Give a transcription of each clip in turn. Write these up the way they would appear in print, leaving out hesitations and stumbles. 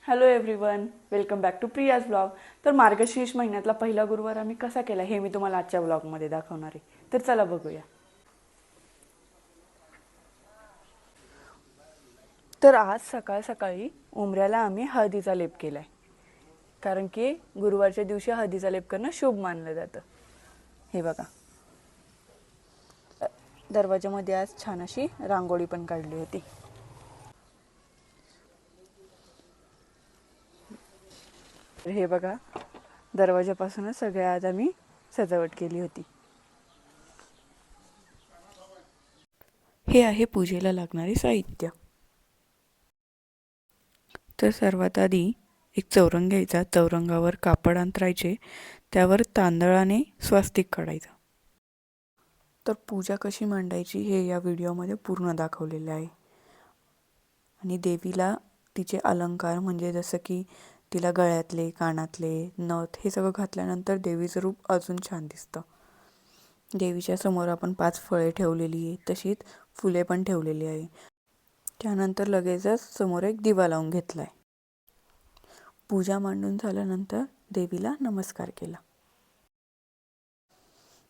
Hello everyone, welcome back to Priya's blog. तर मार्गशीर्ष महिन्यातला पहिला गुरुवार आम्ही कसा केला हे मी तुम्हाला आजच्या ब्लॉगमध्ये दाखवणार आहे. तर चला बघूया. तर आज सकाळ सकाळी उमऱ्याला आम्ही हळदीचा लेप केलाय, कारण की गुरुवारच्या दिवशी हळदीचा लेप करणं शुभ मानलं जातं. हे बघा, दरवाजामध्ये आज छान अशी रांगोळी पण काढली होती. हे बघा, दरवाजापासूनच सगळे आज आम्ही सजावट केली होती. हे आहे पूजेला लागणारे साहित्य. तर सर्वात आधी एक चौरंग घ्यायचा, चौरंगावर कापड अंतरायचे, त्यावर तांदळाने स्वास्तिक काढायचं. तर पूजा कशी मांडायची हे या व्हिडिओमध्ये पूर्ण दाखवलेले आहे. आणि देवीला तिचे अलंकार म्हणजे जसं की तिला गळ्यातले, कानातले, नथ हे सगळं घातल्यानंतर देवीचं रूप अजून छान दिसतं. देवीच्या समोर आपण 5 फळे ठेवलेली आहे, तशीच फुले पण ठेवलेली आहे. त्यानंतर लगेचच समोर एक दिवा लावून घेतलाय. पूजा मांडून झाल्यानंतर देवीला नमस्कार केला.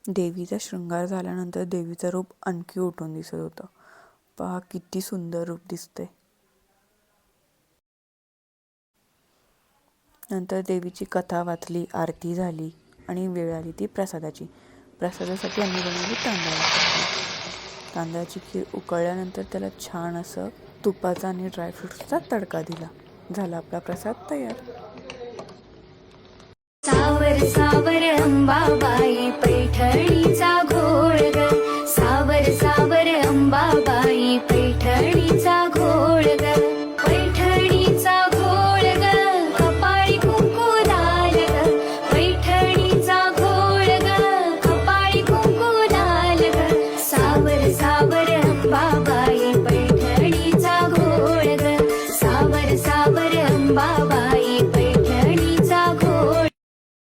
देवीचा शृंगार झाल्यानंतर देवीचं रूप आणखी उठून दिसत होतं. पहा किती सुंदर रूप दिसतंय. नंतर देवीची कथा वाचली, आरती झाली आणि वेळ आली ती प्रसादाची. प्रसादासाठी आम्ही बनवली तांदळाची खीर. उकळल्यानंतर त्याला छान असं तुपाचा आणि ड्रायफ्रुट्सचा तडका दिला. झाला आपला प्रसाद तयार. सावर सावर अंबाबाई पैठणीचा घोळ ग, सावर सावर अंबाबाई पैठणीचा घोळ ग, पैठणीचा घोळ ग, कपाळी कुंकू लाल ग, पैठणीचा घोळ ग, कपाळी कुंकू लाल ग, सावर सावर अंबाबाई पैठणीचा घोळ ग, सावर सावर अंबाबाई